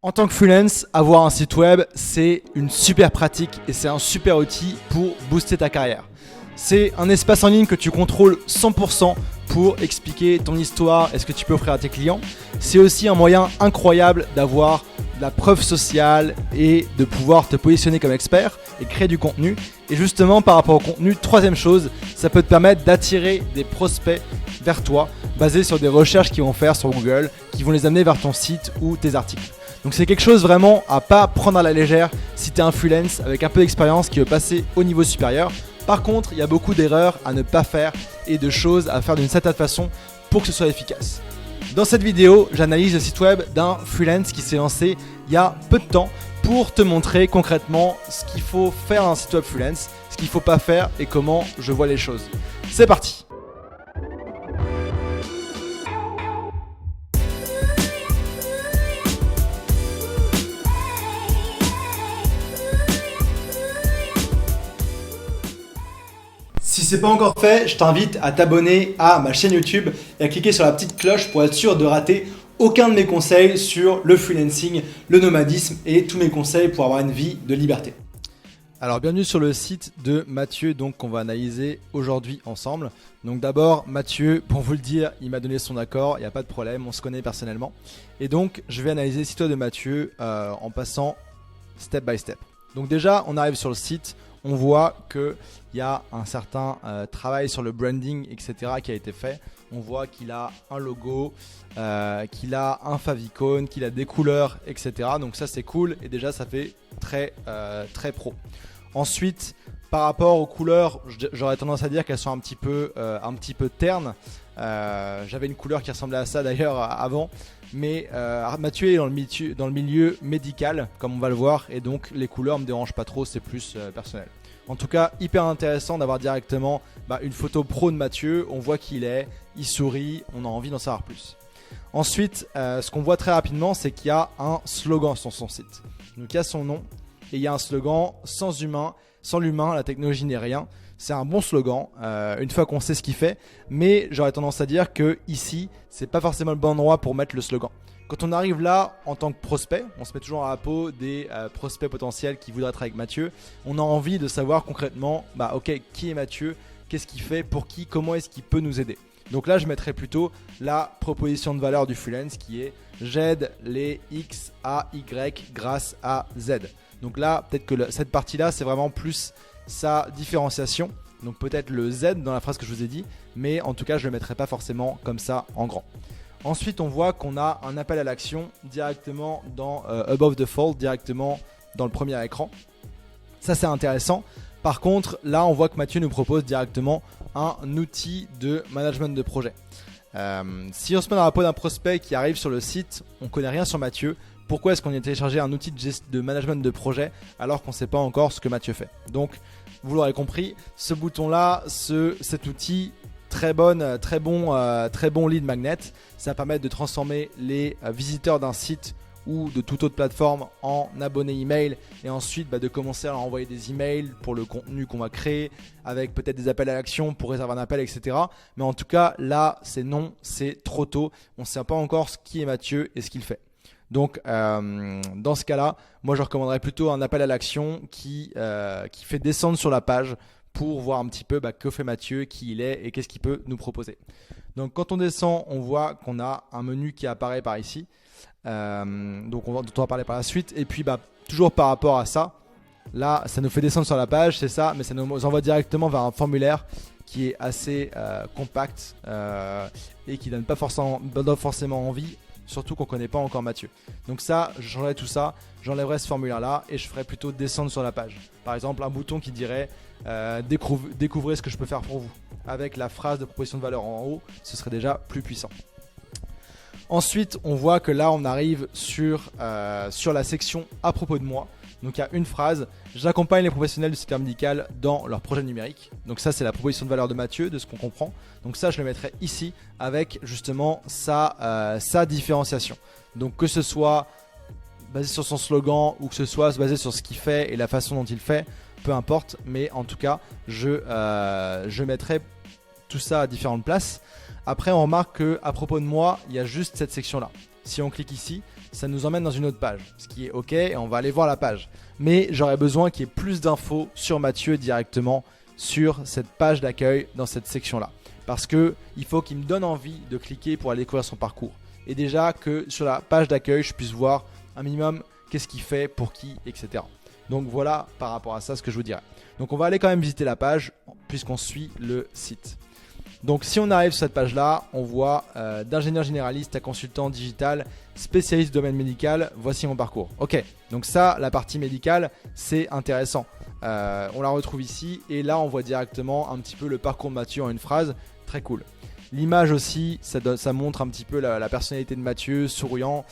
En tant que freelance, avoir un site web, c'est une super pratique et c'est un super outil pour booster ta carrière. C'est un espace en ligne que tu contrôles 100% pour expliquer ton histoire et ce que tu peux offrir à tes clients. C'est aussi un moyen incroyable d'avoir de la preuve sociale et de pouvoir te positionner comme expert et créer du contenu. Et justement, par rapport au contenu, troisième chose, ça peut te permettre d'attirer des prospects vers toi basés sur des recherches qu'ils vont faire sur Google, qui vont les amener vers ton site ou tes articles. Donc c'est quelque chose vraiment à pas prendre à la légère si tu es un freelance avec un peu d'expérience qui veut passer au niveau supérieur. Par contre, il y a beaucoup d'erreurs à ne pas faire et de choses à faire d'une certaine façon pour que ce soit efficace. Dans cette vidéo, j'analyse le site web d'un freelance qui s'est lancé il y a peu de temps pour te montrer concrètement ce qu'il faut faire dans un site web freelance, ce qu'il ne faut pas faire et comment je vois les choses. C'est parti! Si ce n'est pas encore fait, je t'invite à t'abonner à ma chaîne YouTube et à cliquer sur la petite cloche pour être sûr de rater aucun de mes conseils sur le freelancing, le nomadisme et tous mes conseils pour avoir une vie de liberté. Alors bienvenue sur le site de Mathieu qu'on va analyser aujourd'hui ensemble. Donc d'abord Mathieu, pour vous le dire, il m'a donné son accord, il n'y a pas de problème, on se connaît personnellement. Et donc je vais analyser le site web de Mathieu en passant step by step. Donc déjà on arrive sur le site. On voit qu'il y a un certain travail sur le branding, etc. qui a été fait. On voit qu'il a un logo, qu'il a un favicon, qu'il a des couleurs, etc. Donc ça c'est cool et déjà ça fait très pro. Ensuite, par rapport aux couleurs, j'aurais tendance à dire qu'elles sont un petit peu ternes. J'avais une couleur qui ressemblait à ça d'ailleurs avant. Mais Mathieu est dans le milieu médical, comme on va le voir, et donc les couleurs ne me dérangent pas trop, c'est plus personnel. En tout cas, hyper intéressant d'avoir directement une photo pro de Mathieu. On voit qui il est, il sourit, on a envie d'en savoir plus. Ensuite, ce qu'on voit très rapidement, c'est qu'il y a un slogan sur son site. Donc il y a son nom et il y a un slogan sans l'humain, la technologie n'est rien. C'est un bon slogan, une fois qu'on sait ce qu'il fait, mais j'aurais tendance à dire que ici, c'est pas forcément le bon endroit pour mettre le slogan. Quand on arrive là en tant que prospect, on se met toujours à la peau des prospects potentiels qui voudraient être avec Mathieu. On a envie de savoir concrètement, ok, qui est Mathieu, qu'est-ce qu'il fait, pour qui, comment est-ce qu'il peut nous aider. Donc là, je mettrais plutôt la proposition de valeur du freelance qui est j'aide les X à Y grâce à Z. Donc là, peut-être que cette partie-là, c'est vraiment plus sa différenciation, donc peut-être le Z dans la phrase que je vous ai dit, mais en tout cas je ne le mettrai pas forcément comme ça en grand. Ensuite on voit qu'on a un appel à l'action directement dans Above the Fold, directement dans le premier écran. Ça c'est intéressant. Par contre là on voit que Mathieu nous propose directement un outil de management de projet. Si on se met dans la peau d'un prospect qui arrive sur le site, on ne connaît rien sur Mathieu. Pourquoi est-ce qu'on a téléchargé un outil de management de projet alors qu'on ne sait pas encore ce que Mathieu fait? Donc, vous l'aurez compris, ce bouton-là, cet outil, très bon lead magnet, ça va permettre de transformer les visiteurs d'un site ou de toute autre plateforme en abonnés email et ensuite de commencer à leur envoyer des emails pour le contenu qu'on va créer avec peut-être des appels à l'action pour réserver un appel, etc. Mais en tout cas, là, c'est trop tôt. On ne sait pas encore qui est Mathieu et ce qu'il fait. Donc dans ce cas-là, moi je recommanderais plutôt un appel à l'action qui fait descendre sur la page pour voir un petit peu que fait Mathieu, qui il est et qu'est-ce qu'il peut nous proposer. Donc quand on descend, on voit qu'on a un menu qui apparaît par ici, dont on va parler par la suite. Et puis toujours par rapport à ça, là ça nous fait descendre sur la page, c'est ça, mais ça nous envoie directement vers un formulaire qui est assez compact et qui donne pas forcément envie. Surtout qu'on ne connaît pas encore Mathieu. Donc ça, je changerai tout ça, j'enlèverai ce formulaire-là et je ferai plutôt descendre sur la page. Par exemple, un bouton qui dirait découvrez ce que je peux faire pour vous. Avec la phrase de proposition de valeur en haut, ce serait déjà plus puissant. Ensuite, on voit que là, on arrive sur la section à propos de moi. Donc il y a une phrase, j'accompagne les professionnels du secteur médical dans leur projet numérique. Donc ça c'est la proposition de valeur de Mathieu, de ce qu'on comprend. Donc ça je le mettrai ici avec justement sa différenciation. Donc que ce soit basé sur son slogan ou que ce soit basé sur ce qu'il fait et la façon dont il fait, peu importe. Mais en tout cas je mettrai tout ça à différentes places. Après on remarque qu'à propos de moi, il y a juste cette section là. Si on clique ici, ça nous emmène dans une autre page, ce qui est ok, et on va aller voir la page. Mais j'aurais besoin qu'il y ait plus d'infos sur Mathieu directement sur cette page d'accueil dans cette section-là. Parce qu'il faut qu'il me donne envie de cliquer pour aller découvrir son parcours. Et déjà que sur la page d'accueil, je puisse voir un minimum qu'est-ce qu'il fait, pour qui, etc. Donc voilà par rapport à ça ce que je vous dirais. Donc on va aller quand même visiter la page puisqu'on suit le site. Donc si on arrive sur cette page là, on voit d'ingénieur généraliste à consultant digital, spécialiste domaine médical, voici mon parcours. Ok, donc ça, la partie médicale, c'est intéressant. On la retrouve ici et là on voit directement un petit peu le parcours de Mathieu en une phrase, très cool. L'image aussi, ça montre un petit peu la personnalité de Mathieu, souriant,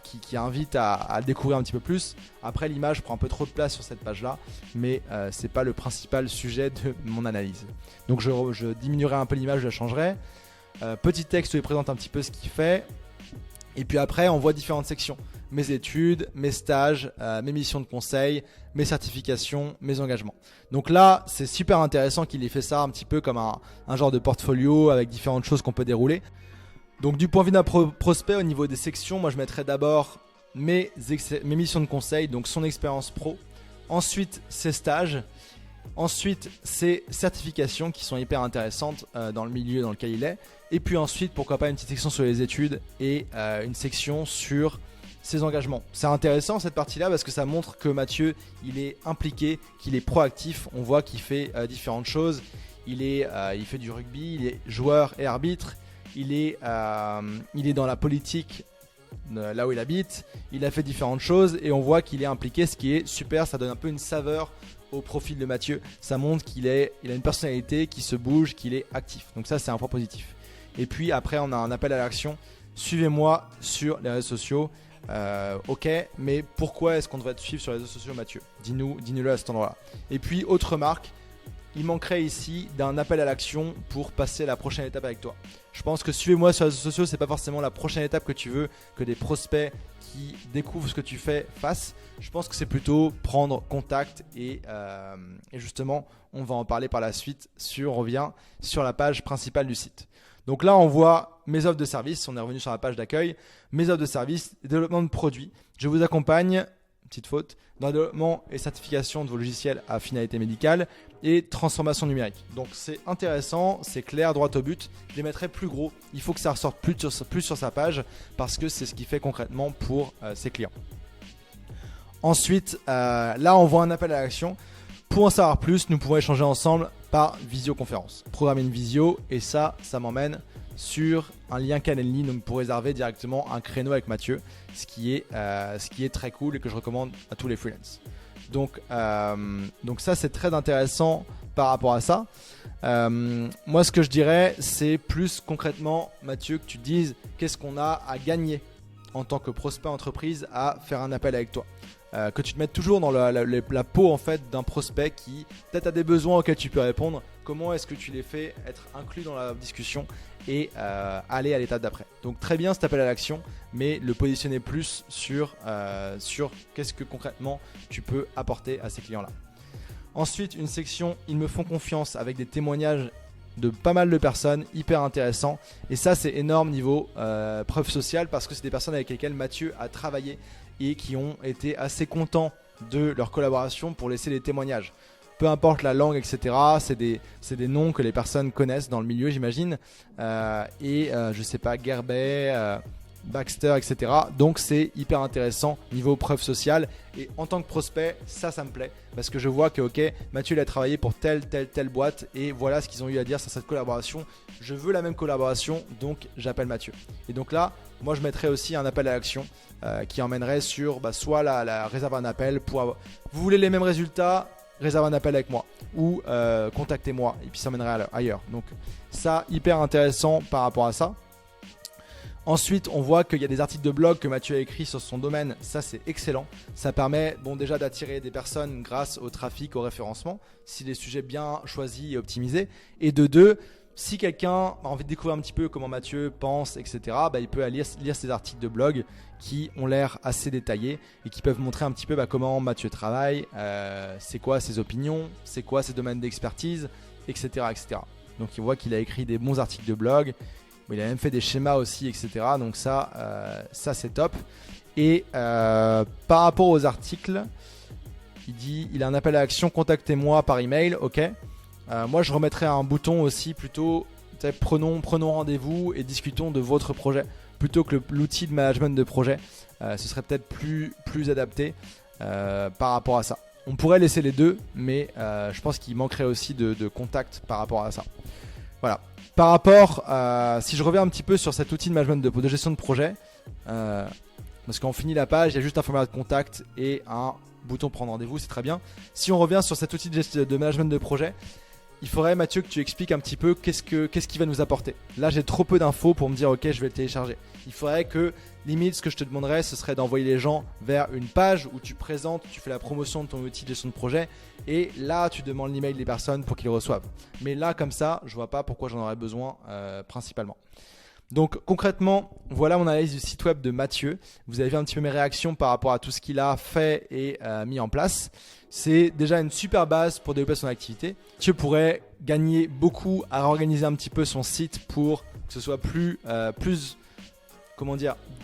qui invite à découvrir un petit peu plus. Après, l'image prend un peu trop de place sur cette page-là, mais ce n'est pas le principal sujet de mon analyse. Donc je diminuerai un peu l'image, je la changerai. Petit texte où il présente un petit peu ce qu'il fait. Et puis après, on voit différentes sections. Mes études, mes stages, mes missions de conseil, mes certifications, mes engagements. Donc là, c'est super intéressant qu'il ait fait ça un petit peu comme un genre de portfolio avec différentes choses qu'on peut dérouler. Donc du point de vue d'un prospect, au niveau des sections, moi je mettrais d'abord mes missions de conseil, donc son expérience pro. Ensuite, ses stages. Ensuite, ses certifications qui sont hyper intéressantes dans le milieu dans lequel il est. Et puis ensuite, pourquoi pas une petite section sur les études et une section sur ses engagements. C'est intéressant cette partie-là parce que ça montre que Mathieu, il est impliqué, qu'il est proactif. On voit qu'il fait différentes choses. Il fait du rugby, il est joueur et arbitre. Il est dans la politique là où il habite. Il a fait différentes choses et on voit qu'il est impliqué, ce qui est super. Ça donne un peu une saveur au profil de Mathieu. Ça montre qu'il a une personnalité, qui se bouge, qu'il est actif. Donc ça, c'est un point positif. Et puis après, on a un appel à l'action. Suivez-moi sur les réseaux sociaux. Ok, mais pourquoi est-ce qu'on devrait te suivre sur les réseaux sociaux, Mathieu? Dis-nous-le à cet endroit-là. Et puis, autre remarque, il manquerait ici d'un appel à l'action pour passer à la prochaine étape avec toi. Je pense que suivez-moi sur les réseaux sociaux, c'est pas forcément la prochaine étape que tu veux que des prospects qui découvrent ce que tu fais fassent. Je pense que c'est plutôt prendre contact et justement, on va en parler par la suite on revient sur la page principale du site. Donc là, on voit mes offres de service. On est revenu sur la page d'accueil. Mes offres de service, développement de produits. Je vous accompagne, petite faute, dans le développement et certification de vos logiciels à finalité médicale et transformation numérique. Donc c'est intéressant, c'est clair, droit au but. Je les mettrai plus gros. Il faut que ça ressorte plus sur sa page parce que c'est ce qu'il fait concrètement pour ses clients. Ensuite, là, on voit un appel à l'action. Pour en savoir plus, nous pouvons échanger ensemble par visioconférence. Programmer une visio et ça m'emmène sur un lien Calendly donc pour réserver directement un créneau avec Mathieu, ce qui est très cool et que je recommande à tous les freelances. Donc ça, c'est très intéressant par rapport à ça. Moi, ce que je dirais, c'est plus concrètement, Mathieu, que tu te dises qu'est-ce qu'on a à gagner en tant que prospect entreprise à faire un appel avec toi. Que tu te mettes toujours dans la peau en fait d'un prospect qui peut-être a des besoins auxquels tu peux répondre. Comment est-ce que tu les fais être inclus dans la discussion et aller à l'étape d'après. Donc très bien cet appel à l'action, mais le positionner plus sur qu'est-ce que concrètement tu peux apporter à ces clients-là. Ensuite, une section « Ils me font confiance » avec des témoignages de pas mal de personnes, hyper intéressant. Et ça, c'est énorme niveau preuve sociale parce que c'est des personnes avec lesquelles Mathieu a travaillé et qui ont été assez contents de leur collaboration pour laisser des témoignages. Peu importe la langue, etc. C'est des noms que les personnes connaissent dans le milieu, j'imagine. Je sais pas, Gerbet, Baxter, etc. Donc c'est hyper intéressant niveau preuve sociale. Et en tant que prospect, ça me plaît. Parce que je vois que ok, Mathieu il a travaillé pour telle boîte. Et voilà ce qu'ils ont eu à dire sur cette collaboration. Je veux la même collaboration, donc j'appelle Mathieu. Et donc là, moi je mettrais aussi un appel à l'action qui emmènerait sur soit la réserve un appel pour vous voulez les mêmes résultats, réserve un appel avec moi ou contactez-moi et puis ça mènerait ailleurs. Donc ça, hyper intéressant par rapport à ça. Ensuite, on voit qu'il y a des articles de blog que Mathieu a écrits sur son domaine. Ça, c'est excellent. Ça permet déjà d'attirer des personnes grâce au trafic, au référencement, si les sujets bien choisis et optimisés. Et de deux, si quelqu'un a envie de découvrir un petit peu comment Mathieu pense, etc., il peut aller lire ces articles de blog qui ont l'air assez détaillés et qui peuvent montrer un petit peu comment Mathieu travaille, c'est quoi ses opinions, c'est quoi ses domaines d'expertise, etc., etc. Donc, il voit qu'il a écrit des bons articles de blog. Il a même fait des schémas aussi, etc. Donc ça c'est top. Et par rapport aux articles, il dit il a un appel à action, contactez-moi par email. Ok. Moi je remettrai un bouton aussi plutôt prenons rendez-vous et discutons de votre projet plutôt que l'outil de management de projet. Ce serait peut-être plus adapté par rapport à ça. On pourrait laisser les deux, mais je pense qu'il manquerait aussi de contact par rapport à ça. Voilà. Par rapport, si je reviens un petit peu sur cet outil de management de gestion de projet, parce qu'on finit la page, il y a juste un formulaire de contact et un bouton prendre rendez-vous, c'est très bien. Si on revient sur cet outil de management de projet, il faudrait, Mathieu, que tu expliques un petit peu qu'est-ce qu'il va nous apporter. Là, j'ai trop peu d'infos pour me dire ok, je vais le télécharger. Il faudrait que, limite, ce que je te demanderais, ce serait d'envoyer les gens vers une page où tu présentes, tu fais la promotion de ton outil de gestion de projet et là, tu demandes l'email des personnes pour qu'ils le reçoivent. Mais là, comme ça, je vois pas pourquoi j'en aurais besoin principalement. Donc concrètement, voilà mon analyse du site web de Mathieu. Vous avez vu un petit peu mes réactions par rapport à tout ce qu'il a fait et mis en place. C'est déjà une super base pour développer son activité. Mathieu pourrait gagner beaucoup à réorganiser un petit peu son site pour que ce soit plus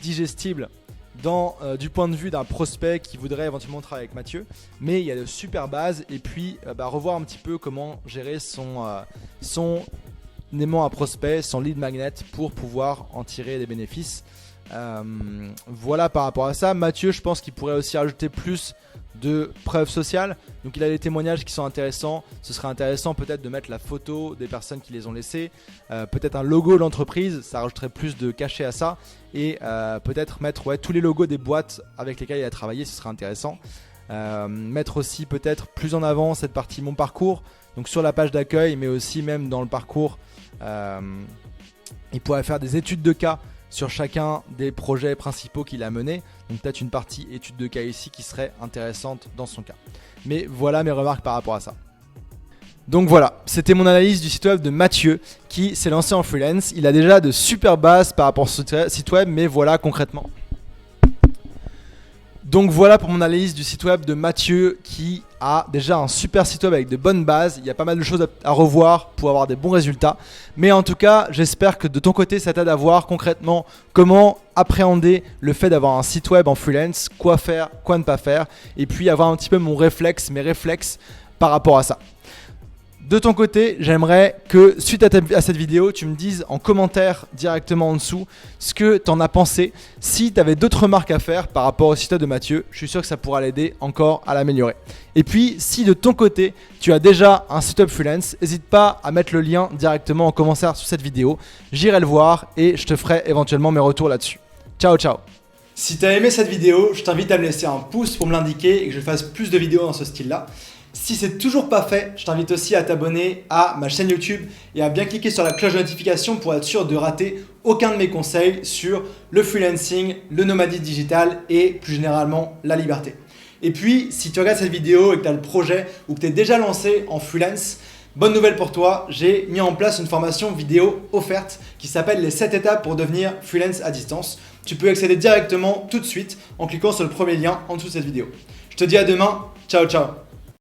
digestible du point de vue d'un prospect qui voudrait éventuellement travailler avec Mathieu. Mais il y a de super bases et puis revoir un petit peu comment gérer son aimant à prospect, son lead magnet pour pouvoir en tirer des bénéfices. Voilà par rapport à ça. Mathieu, je pense qu'il pourrait aussi rajouter plus de preuves sociales. Donc il a des témoignages qui sont intéressants. Ce serait intéressant peut-être de mettre la photo des personnes qui les ont laissées, peut-être un logo de l'entreprise, ça rajouterait plus de cachet à ça. Et peut-être mettre tous les logos des boîtes avec lesquelles il a travaillé, ce serait intéressant. Mettre aussi peut-être plus en avant cette partie mon parcours, donc sur la page d'accueil, mais aussi même dans le parcours. Il pourrait faire des études de cas sur chacun des projets principaux qu'il a menés. Donc peut-être une partie étude de cas ici qui serait intéressante dans son cas. Mais voilà mes remarques par rapport à ça. Donc voilà, c'était mon analyse du site web de Mathieu qui s'est lancé en freelance. Il a déjà de super bases par rapport à ce site web, mais voilà concrètement. Donc voilà pour mon analyse du site web de Mathieu qui a déjà un super site web avec de bonnes bases. Il y a pas mal de choses à revoir pour avoir des bons résultats. Mais en tout cas, j'espère que de ton côté, ça t'aide à voir concrètement comment appréhender le fait d'avoir un site web en freelance, quoi faire, quoi ne pas faire. Et puis avoir un petit peu mes réflexes par rapport à ça. De ton côté, j'aimerais que suite à cette vidéo, tu me dises en commentaire directement en dessous ce que tu en as pensé. Si tu avais d'autres remarques à faire par rapport au site web de Mathieu, je suis sûr que ça pourra l'aider encore à l'améliorer. Et puis, si de ton côté, tu as déjà un site web freelance, n'hésite pas à mettre le lien directement en commentaire sous cette vidéo. J'irai le voir et je te ferai éventuellement mes retours là-dessus. Ciao, ciao. Si tu as aimé cette vidéo, je t'invite à me laisser un pouce pour me l'indiquer et que je fasse plus de vidéos dans ce style-là. Si c'est toujours pas fait, je t'invite aussi à t'abonner à ma chaîne YouTube et à bien cliquer sur la cloche de notification pour être sûr de rater aucun de mes conseils sur le freelancing, le nomadisme digital et plus généralement la liberté. Et puis, si tu regardes cette vidéo et que tu as le projet ou que tu es déjà lancé en freelance, bonne nouvelle pour toi, j'ai mis en place une formation vidéo offerte qui s'appelle les 7 étapes pour devenir freelance à distance. Tu peux accéder directement tout de suite en cliquant sur le premier lien en dessous de cette vidéo. Je te dis à demain, ciao ciao.